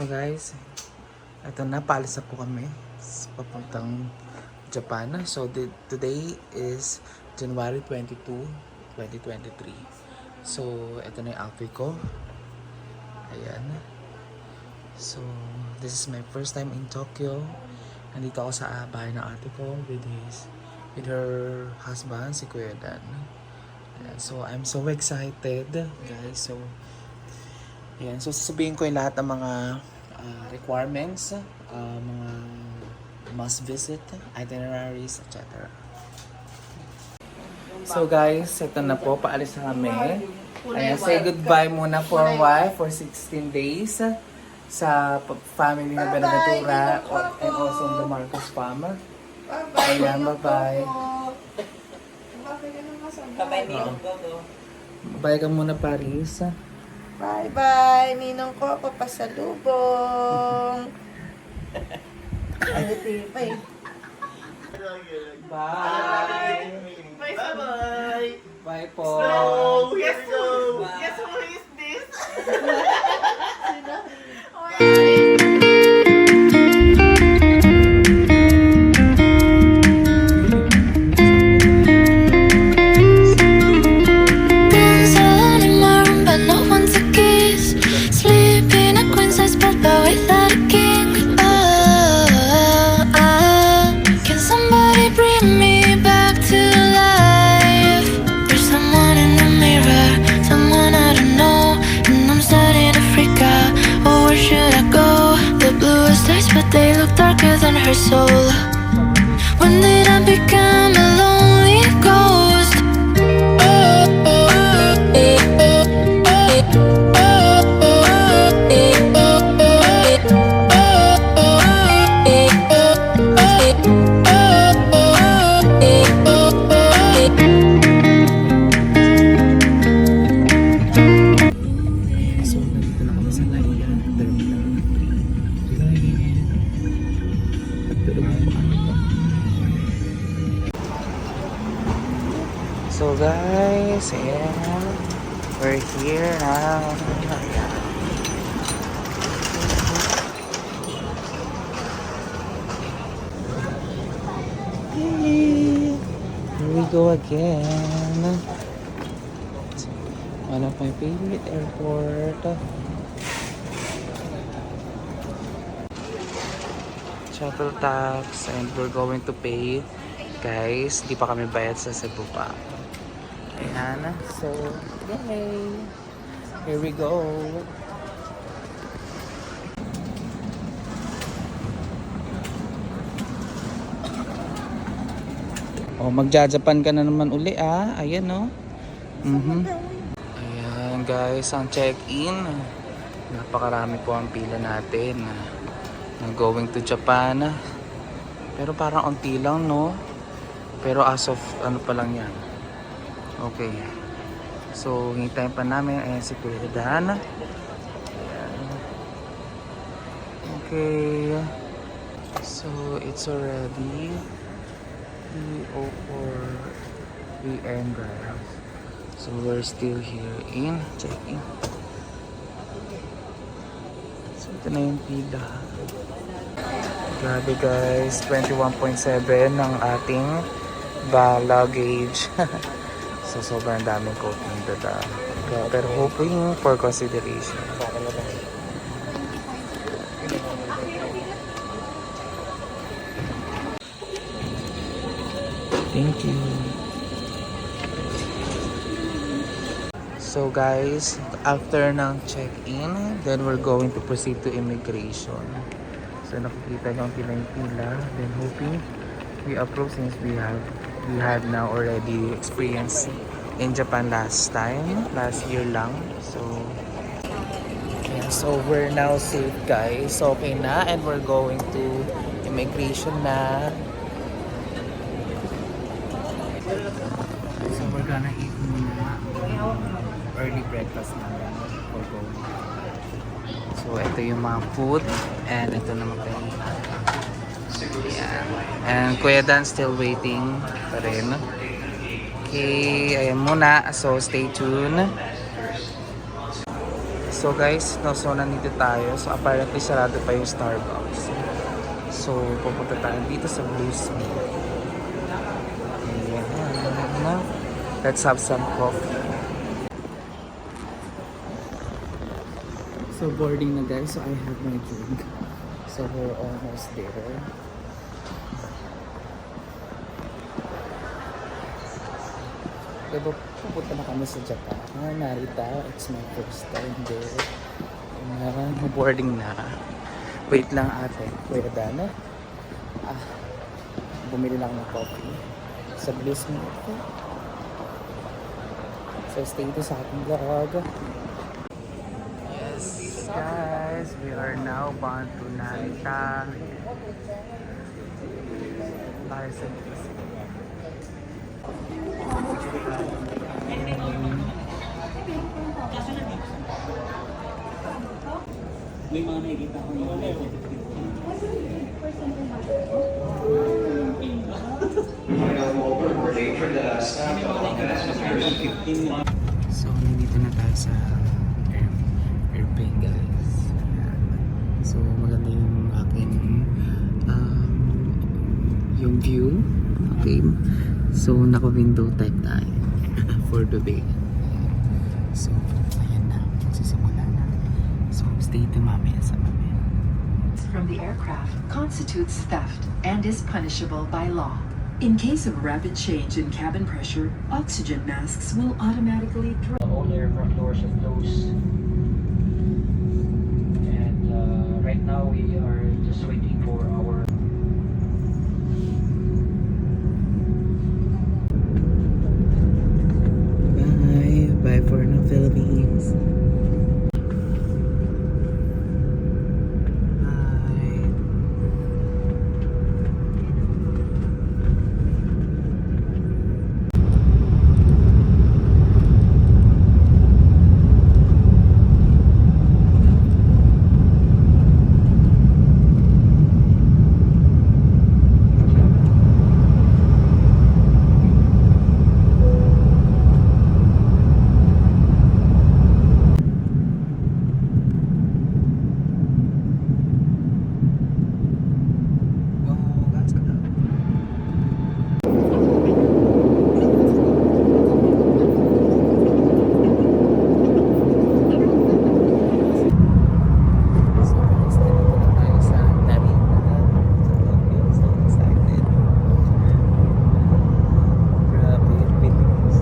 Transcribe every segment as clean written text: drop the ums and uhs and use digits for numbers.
So guys, ito na, paalis na po kami papuntang Japan. So today is January 22, 2023. So ito na yung outfit ko. Ayan. So this is my first time in Tokyo. Nandito ako sa bahay ng ate ko with her husband, si Kuya Dan. Ayan. So I'm so excited, guys. So ayan, so sasabihin ko yung lahat ng mga requirements, mga must visit, itineraries, etc. So guys, ito na po, paalis na kami. Ayan, say goodbye muna for a while, for 16 days sa family na Benaventura and also the Marcos Farmer. Ayan, bye-bye. Bye ka muna, Paris. Bye-bye! Ninong ko ako pasalubong. Ay, tipay. Bye! Bye-bye! Bye po! Hello! Yes, who? Yes, who is this? But they look darker than her soul. When did I become a lonely ghost? So, nandito na kami sa Naiya Terminal 3. So guys, ayan, we're here now. Ayan. Here we go again. One of my favorite airport. Shuttle tax, and we're going to pay. Guys, di pa kami bayad sa Cebu pa. Ayan. So, yay! Here we go. Oh, magja-Japan ka na naman uli Ayan Ayan guys, ang check-in. Napakarami po ang pila natin. Going to Japan. Pero parang unti lang, no? Pero as of ano pa lang yan. Okay. So, hintayin pa namin. Ayan si Kuya Dan. Okay. So, it's already 3:04 p.m. guys. So, we're still here in check-in. So, ito na yung pila. Grabe guys, 21.7 ang ating luggage. So sobrang daming coating dada. Pero hoping for consideration. Thank you. So guys, after ng check-in, then we're going to proceed to immigration. So nakikita nyo ang pila. Then hoping we approve since we had now already experienced in Japan last year lang. So yeah, so we're now safe guys. Okay na, and we're going to immigration na. So we're gonna eat early breakfast na for going. So ito yung mga food, and ito naman kayo. Ayan. And Kuya Dan still waiting pa rin. Okay, ayan muna. So stay tuned. So guys, no, so nandito tayo. So apparently sarado pa yung Starbucks. So pupunta tayo dito sa Bluesmith. Ayan. Let's have some coffee. So boarding na guys. So I have my drink. So we're almost there. Diba, pupunta na kami sa Japan. Narita, it's my first time there. Boarding na. Wait lang ate. Kuya Dana. Bumili lang ng coffee. Sa Bluesmith. So stay ito sa ating vlog. Yes guys, we are now bound to Narita. Larsen. May mga nakikita ko yung So, nandito na tayo sa airplane guys. So, maganda yung aking yung view. Okay. So, naka-window type tayo for today. So, ayan na. Magsisimula na. So, stay to mamaya sa mamaya. From the aircraft constitutes theft and is punishable by law. In case of rapid change in cabin pressure, oxygen masks will automatically drop. all the aircraft doors are closed. And right now we are just waiting for our Bye. Bye for now, Philippines. Bye. Oh, that's good. So guys, nandito na tayo sa Narita. So, okay, so excited. Grabe, Philippines.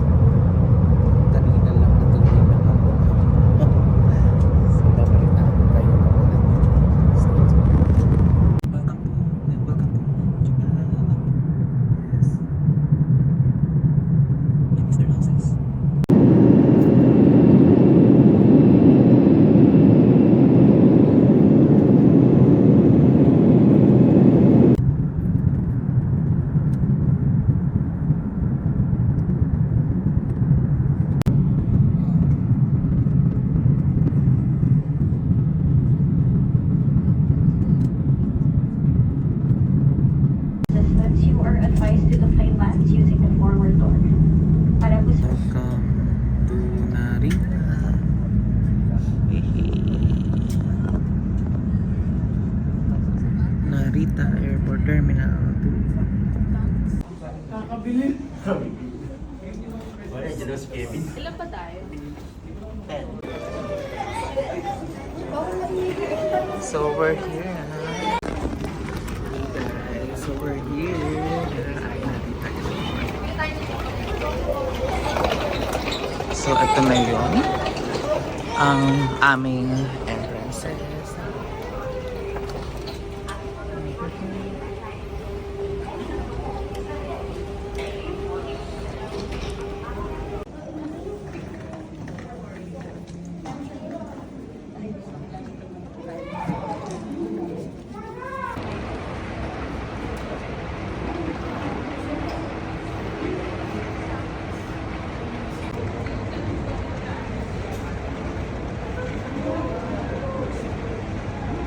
Kanina lang natuloy na ako. So, babalik na ako kayo na muna. So, welcome to Japan. Yes. And Mr. Houses. Assessments, you are advised to deflate lands using the forward door. Para po sa Welcome to Narita. Narita Airport Terminal 2. So we're here na. Guys, so we're here. Ay, Narita. So ito na yun. Ang aming entrances.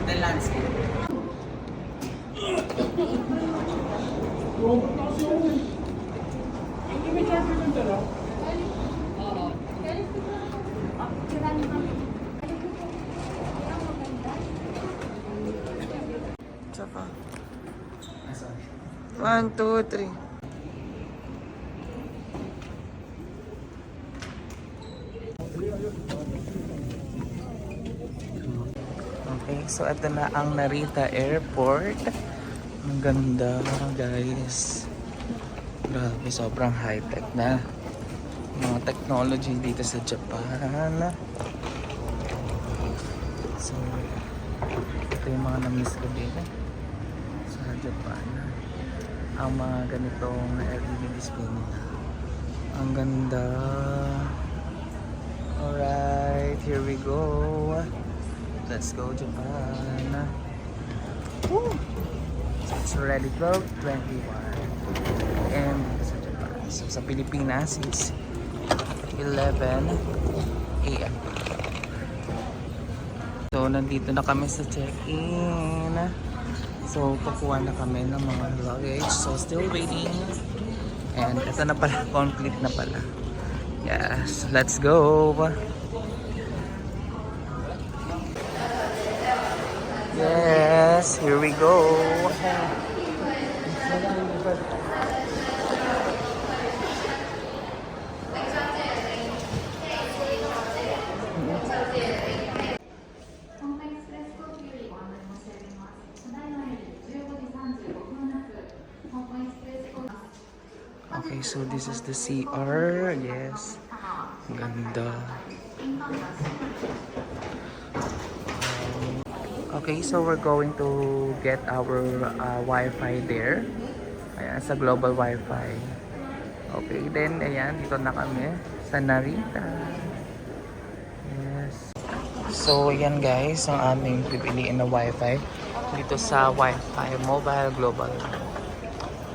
The landscape. 1, 2, 3. Okay, so ito na ang Narita Airport. Ang ganda, guys. Grabe, sobrang high-tech na. Mga technology dito sa Japan. So, ito yung mga na-miss ko din sa Japan. Ang mga ganitong LED display nila. Ang ganda. Alright, here we go. Let's go Japan. Woo! So it's already 12:21 and sa Japan. So sa Pilipinas it's 11 AM. So nandito na kami sa check-in. So kukuha na kami ng mga luggage. So still waiting. And ito na pala, complete na pala. Yes, let's go. Yes, here we go. Okay, so this is the CR. Yes. Ganda. Okay, so we're going to get our Wi-Fi there. Ayan, sa global Wi-Fi. Okay, then ayan, dito na kami sa Narita. Yes. So, ayan guys, ang aming pipiliin na Wi-Fi dito sa Wi-Fi Mobile Global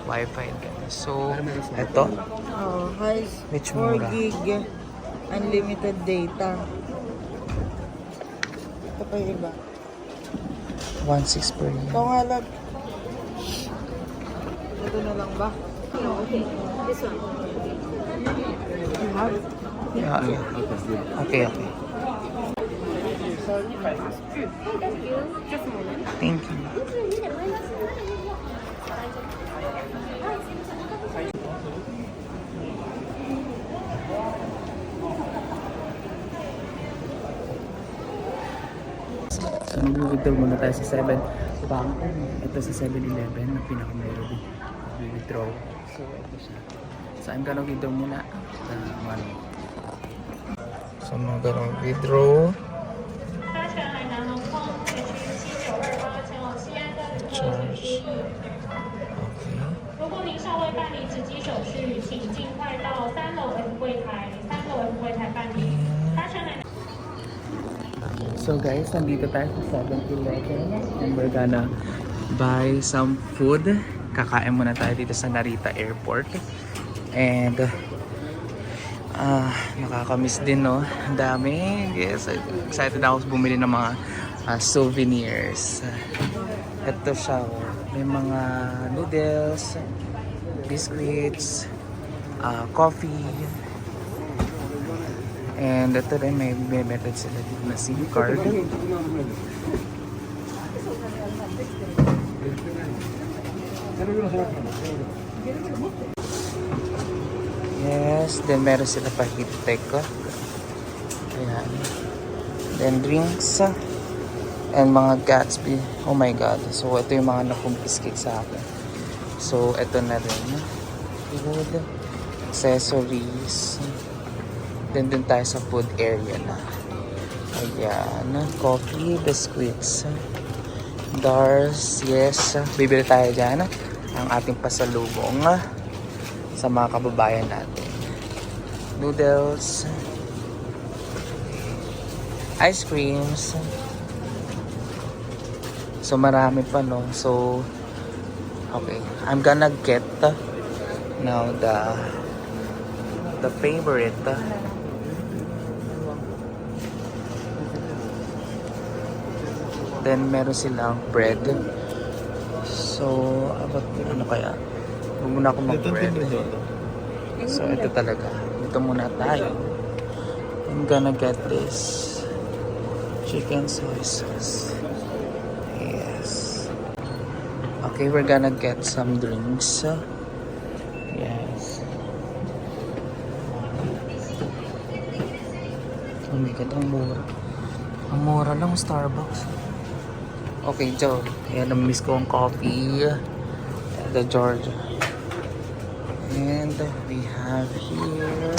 Wi-Fi. So, eto. Oh, high Which 4 mura? gig unlimited data. Ito pa yung iba. 1.6 per year. Ito nga lang. Ito na lang ba? Yeah, okay, okay. Thank you. So, mag-withdraw muna tayo sa 7 bank. Ito sa 7-Eleven na pinaka-meron. Mag-withdraw. So, ito siya. So, I'm gonna withdraw muna the money. So, I'm gonna withdraw. Charge. Okay. 如果您尚未办理直机手续，请尽快到3楼 F 柜台办理。搭乘来。 So guys, nandito tayo sa 7-Eleven and we're gonna buy some food. Kakain muna tayo dito sa Narita Airport. And nakakamiss din, no? Ang dami. Yes, excited ako bumili ng mga souvenirs. Ito siya, oh. May mga noodles, biscuits, coffee. And ito rin may method sila dito na SIM card. Yes, then meron sila pa heat tech. Ayan. Then drinks and mga Gatsby. Oh my god. So ito yung mga nakumpiskate sa akin. So ito na rin. Food, accessories. Then dun tayo sa food area na. Ayan. Coffee, biscuits. Dars. Yes. Bibili tayo dyan. Ang ating pasalubong sa mga kababayan natin. Noodles. Ice creams. So marami pa, no? So, okay. I'm gonna get now the favorite. Then meron silang bread. So, about ano kaya? Huwag muna ako mag-bread. So, ito talaga. Ito muna tayo. I'm gonna get this chicken soy sauce. Yes. Okay, we're gonna get some drinks. Yes. Oh my God, ang mura. Ang mura lang, Starbucks. Okay, Joe. Ayan, na-miss ko ang coffee. The Georgia. And we have here.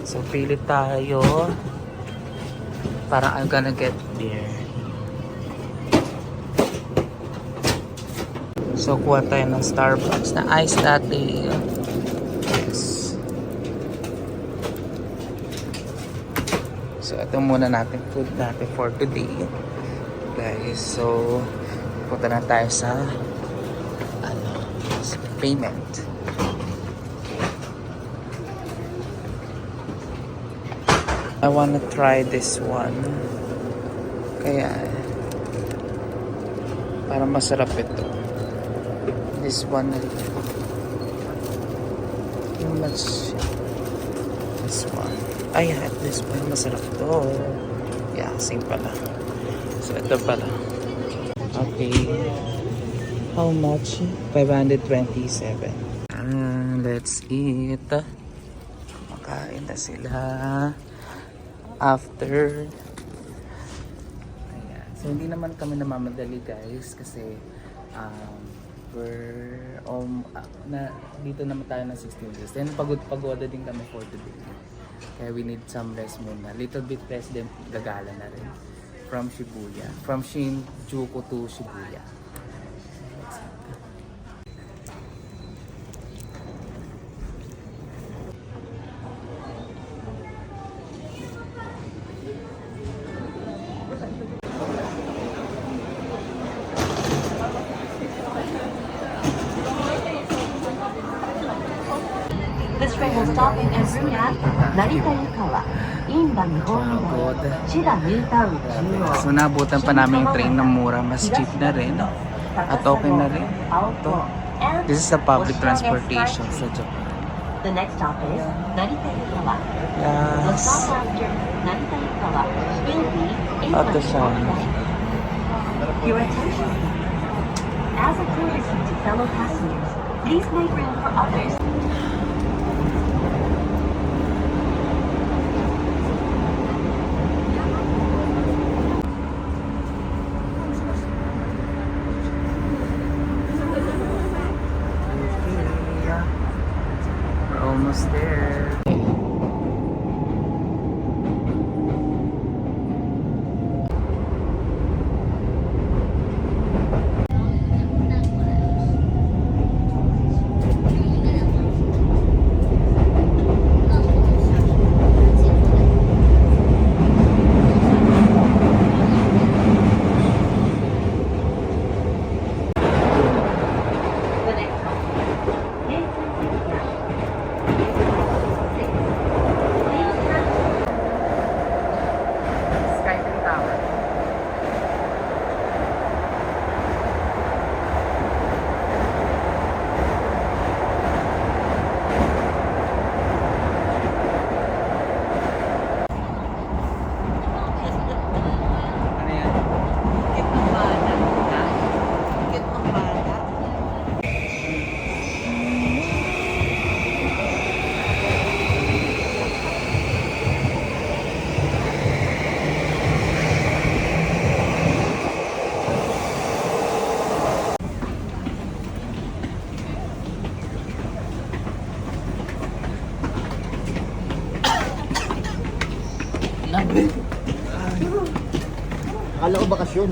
So, pili tayo. Parang I'm gonna get beer. So, kuha tayo ng Starbucks na iced latte. Yes. So, ito muna natin food natin for today. Guys, so, punta na tayo sa payment. I wanna try this one. Kaya, parang masarap ito. This one. How much? This one. Ay, this one. Masarap to. Yeah, same pala. So, ito pala. Okay. How much? 527. Let's eat. Makain na sila. After. Ayan. So, hindi naman kami namamadali, guys. Kasi, dito naman tayo ng 16 days. Then, pagod din kami for today. Kaya we need some rest muna. Little bit rest, then gagala na rin. From Shibuya. From Shinjuku to Shibuya. This train will stop in en route at Narita Yukawa, Inba Nihon, Chiba New Town, Juro. So, nabutan pa namin yung train ng mura. Mas cheap na rin. At okay na rin. Ito. This is the public transportation sa Japan. The next stop is Narita Yukawa. The Yes. stop after Narita Yukawa will be Ito siya. Your attention. As a courtesy to fellow passengers, please make room for others. We're almost there. The next stop is Skyline Tower. Ano yan? Tikit ng bata. Ha? Tikit ng bata. Akala ko bakasyon.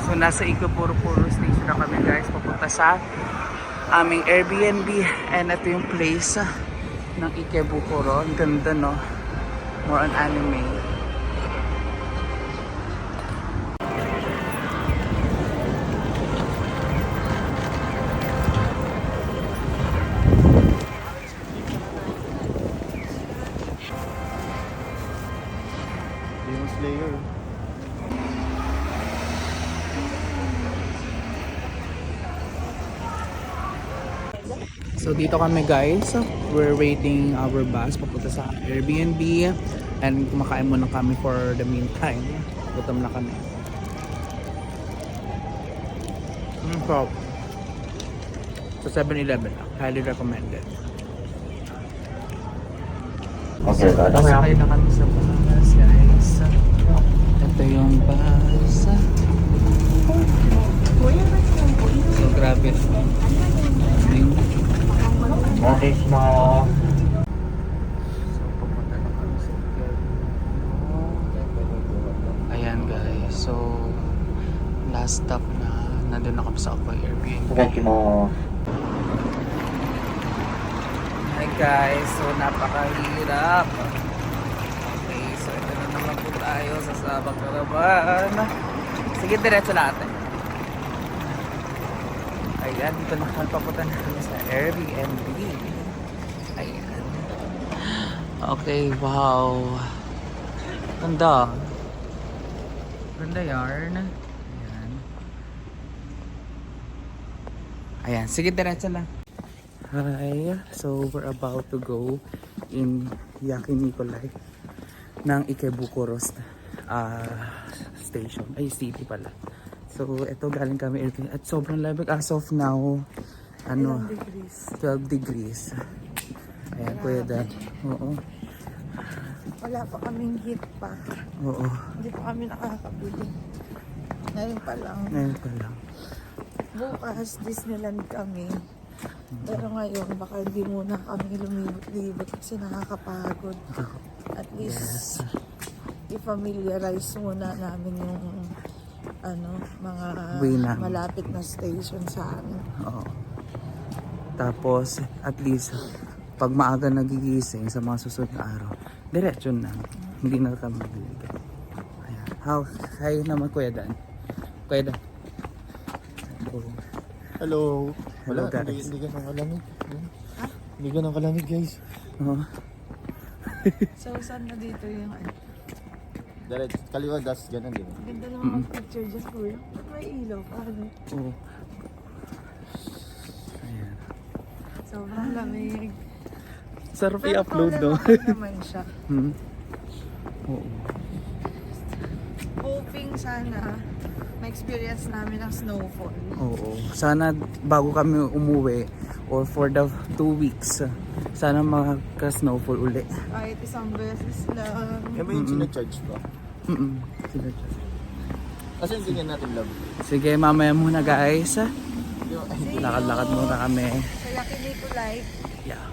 So, nasa Ikebukuro Station na kami, guys. Papunta sa aming Airbnb. And ito yung place ng Ikebukuro. Ang ganda, no? More on anime. Demon Slayer. So dito kami guys, we're waiting our bus papunta sa Airbnb and kumakain muna kami for the meantime. Gutom na kami. So, sa 7-Eleven, highly recommended. Okay, Sakay na kami sa bus guys. Ito yung bus. So grabe. Okay, small. So, pupunta na kami sa Ayan guys, so last stop na, nandun na kami sa Apoy Airbnb. Hi guys, so napakahirap. Okay, so ito na naman po tayo sa Sabak Caravan. Sige, diretso natin. Ayan, dito na kami, papunta na kami sa Airbnb. Ayan. Okay, wow. Ganda. Ganda yarn. Ayan. Ayan, sige, diretso lang. Hi, so we're about to go in Yaki Nikolai ng Ikebukuro station. Ay, city pala. So, ito galing kami Airbnb at sobrang lamig as of now. Ano? 12 degrees. Ayan, Kuya Dan. Oo. Wala pa kaming heat pa. Oo. Hindi pa kami nakakabili. Ngayon pa lang. Ngayon pa lang. Bukas, Disneyland kami. Pero ngayon, baka hindi muna kami lumibot-libot kasi nakakapagod. At least, i-familiarize muna namin yung mga Way namin. malapit na station sa amin. Oo. Tapos, at least, pag maaga nagigising sa mga susunod na araw, diretso na. Hindi na kami maglilig. Ayan. Hi naman, Kuya Dan. Kuya Dan. Hello. Hello, Wala, guys. hindi ganun kalamig. Hindi ganun kalamig, guys. Oo. So, saan na dito yung Direct, kaliwa, das, ganun din. Ganda naman mag-picture dyan, kuya. Ba't may ilaw? Paano? Oo. Ayan. Sobrang lamig. Sarap Pero i-upload, no? colorful naman siya. Oo. Hoping sana ma-experience namin ang snowfall. Oo. Sana bago kami umuwi or for the 2 weeks, sana magka-snowfall uli. Kahit isang beses lang. Yan ba yung sinacharge pa? Sige. Kasi hindi nga natin love. Sige, mamaya muna guys. Lakad-lakad muna kami. Sa Yaki Nikolai. Yeah.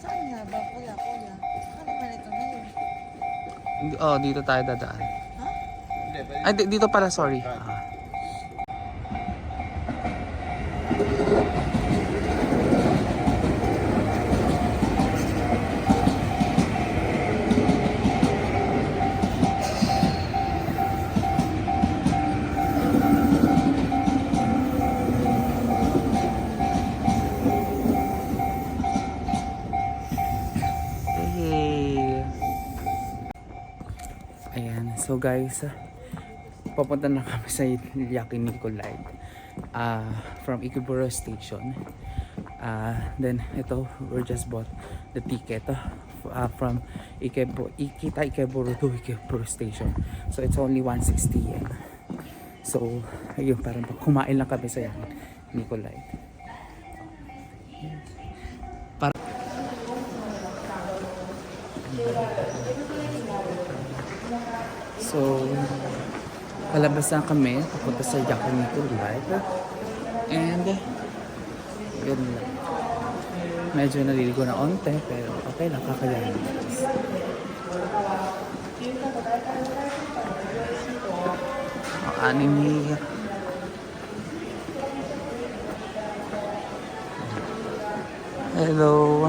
Saan nga ba? Kuya. Ano naman ito ngayon? Oh, dito tayo dadaan. Ay, dito pala, sorry. Hey. Ayan, so guys, papunta na kami sa Yaki Nikolai from Ikebukuro station. Then ito, we just bought the ticket from Ikebukuro to Ikebukuro station. So it's only 160 yen. So ayun, parang kumain lang kami sa Yaki Nikolai. So, palabas na kami, papunta sa Yaki Nikolai. And, yun lang. Medyo naliligo na onte, pero okay lang, kakayanin. Anime. Hello.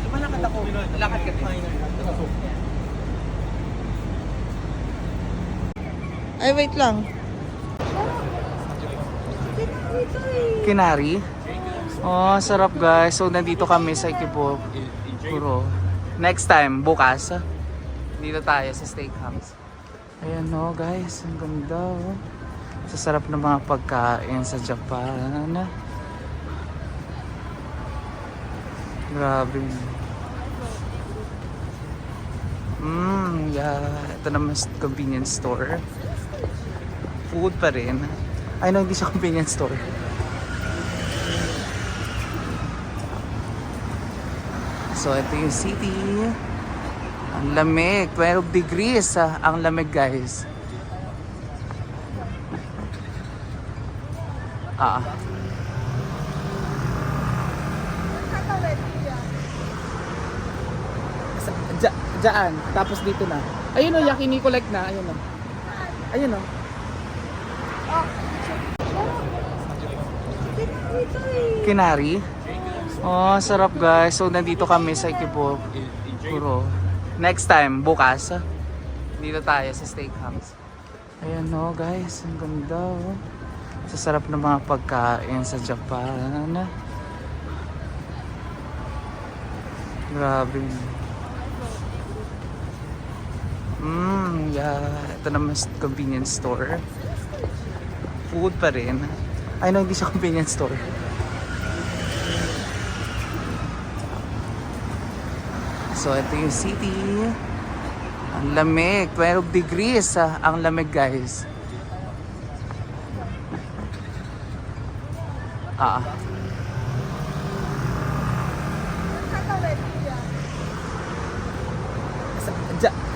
Malakad ako. Lakad ka din. Ay, wait lang. Kinari? Oh, sarap guys. So, nandito kami sa Ikebukuro. Next time, bukas, dito tayo sa steakhouse. Ayan o guys, ang ganda oh. Sa sarap ng mga pagkain sa Japan. Grabe. Yeah. Ito naman convenience store. Food pa rin. Ay no, hindi siya convenience store. So, ito yung city. Ang lamig. 12 degrees. Ang lamig, guys. Diyan. Tapos dito na. Ayun o, yakiniku like na. Ayun o. Ayun o. Kinari. Oh, sarap guys. So, nandito kami sa Ikebukuro. Next time, bukas, dito tayo sa steakhouse. Ayan o guys, ang ganda oh. Sa sarap ng mga pagkain sa Japan. Grabe. Yeah. Ito naman convenience store. Food pa rin. Ay no, hindi siya convenience store. So, ito yung city. Ang lamig. 12 degrees. Ang lamig, guys.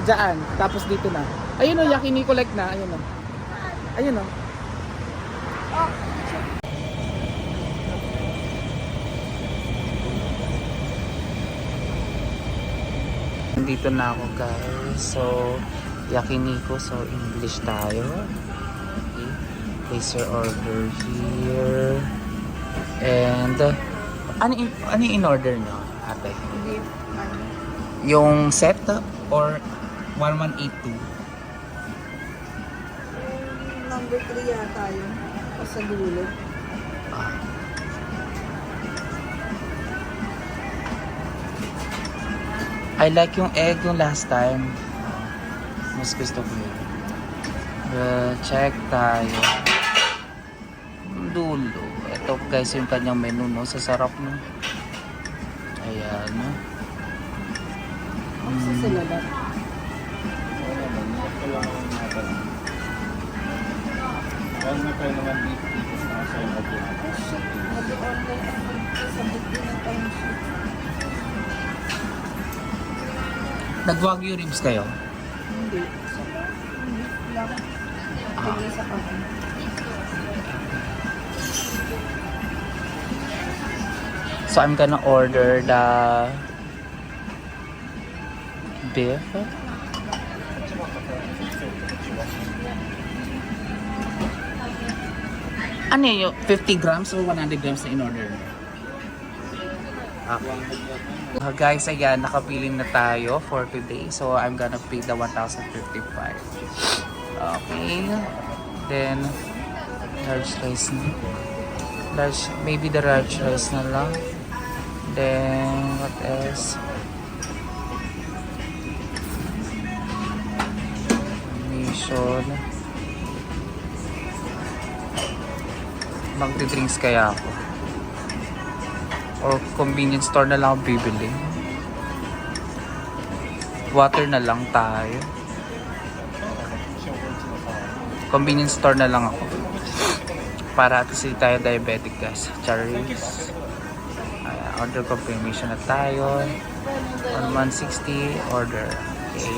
Diyan. Tapos dito na. Ayun o, yakiniku like na. Ayun o. Ayun o. Nandito na ako guys. So, yakiniku. So, English tayo. Okay. Place your order here. And, ano yung in-order nyo, ate? Yung set or 1182? Number 3 yata yun. O sa dulo. I like yung egg yung last time. Mas gusto ko yun. Check tayo. Dulo. Ito guys yung kanyang menu no. Sa sarap no. Ayan no. Sa labat. Nag-wagyu ribs kayo? Hindi. Hindi lang. Hindi sa kape. So I'm gonna order the beef. Ano yun? 50 grams or 100 grams na in-order? Guys, ayan, nakapiling na tayo for today. So, I'm gonna pay the 1,055. Okay. Then, large rice na. Maybe the large rice na lang. Then, what else? Mission. Magdi-drinks kaya ako. Or convenience store na lang ako bibili. Water na lang tayo. Convenience store na lang ako. Para at least hindi tayo diabetic guys. Charis. Order confirmation na tayo. On 160 order. Okay.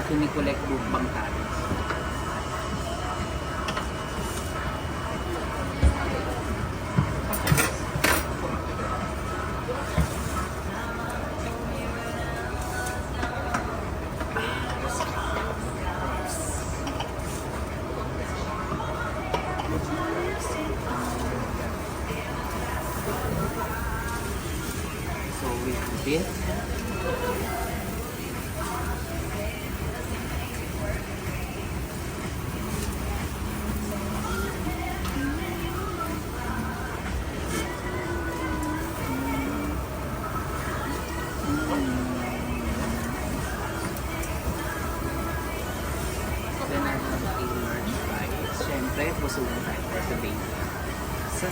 Yakiniku like Bukbang Paris. So we have this. Then I have a large fries. Siyempre, busugin tayo for today. So,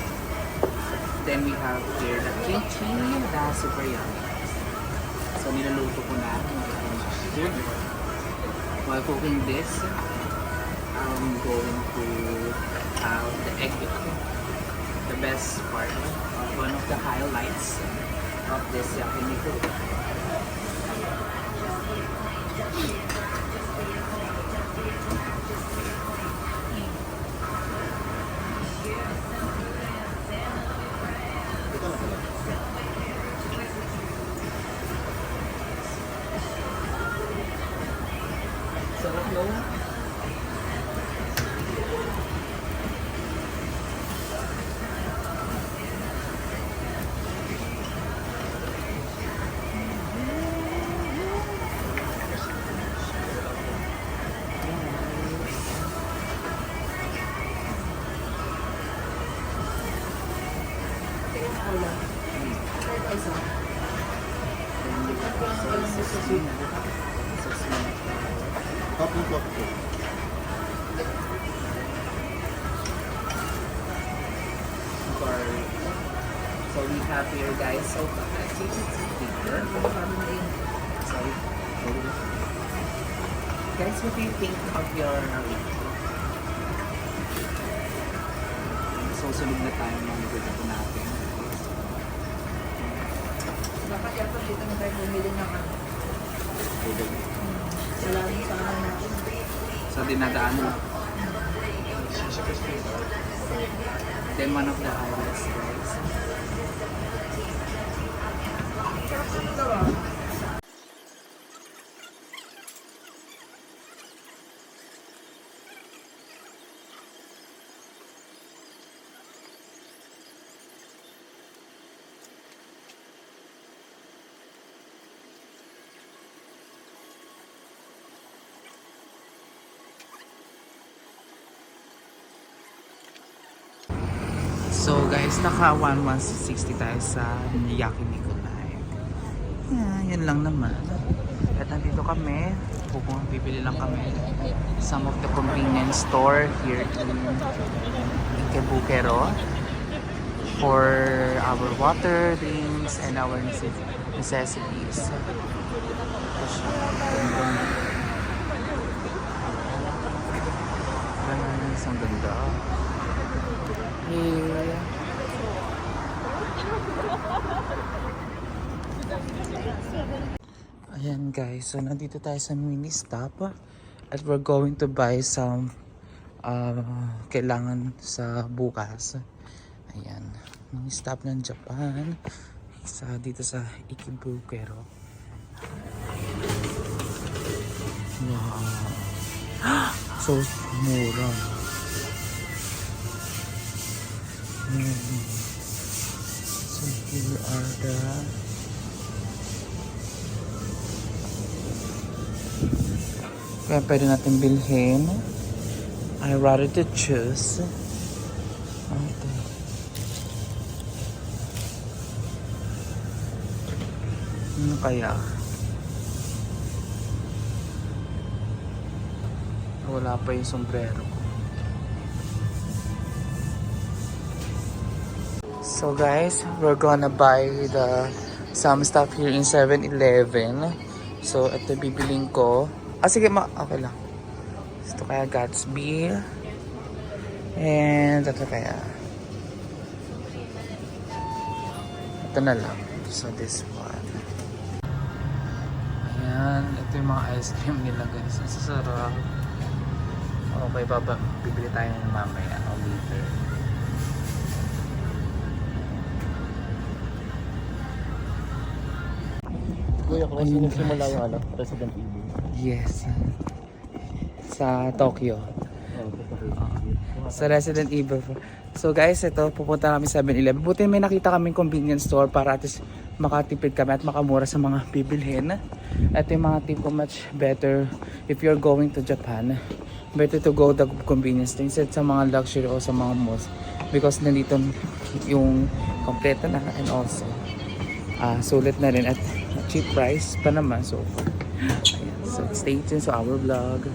then we have here the kimchi, the super yummy. So, niluluto ko na. Good. While cooking this, I'm going to have the egg yolk. The best part, one of the highlights of this yakiniku. Sarap no? So we have here guys, so I think it's bigger. Sorry. Guys, what do you think of your susunod na tayo ng gusto natin? Dapat yata dito na tayo bumili ng ano. Wala rin sa ano natin. Sa dinadaan mo. Then one of the highlights guys. So guys, naka 1,160 tayo sa Yakiniku Live. Yan lang naman. At nandito kami. Bibili lang kami some of the convenience store here in Ikebukuro for our water, drinks, and our necessities. Ang ganda. Here. Ayan guys, so nandito tayo sa mini stop at we're going to buy some kailangan sa bukas. Ayan, mini stop ng Japan dito sa Ikebukuro. Wow. So mura. So here are the kaya pwede natin bilhin. I rather to choose. Okay. Ano kaya? Wala pa yung sombrero ko. So guys, we're gonna buy some stuff here in 7-Eleven. So ito bibiling ko. Sige okay lang. Ito kaya Gatsby. And ito kaya. Ito na lang. So this one. Ayan, ito yung yung mga ice cream nila guys. Ang sasarap. Okay, bibili tayo ng mamaya o later. Kuya, kung sino simula yung ano, Resident Evil. Yes. Sa Tokyo. Sa Resident Evil. So guys, ito, pupunta namin sa 7-Eleven. Buti may nakita kaming convenience store para at least makatipid kami at makamura sa mga bibilhin. Ito yung mga tip ko, much better if you're going to Japan. Better to go the convenience store instead sa mga luxury o sa mga malls. Because nandito yung kompleto na and also sulit na rin at cheap price pa naman. So, ayan. So stay tuned sa our vlog.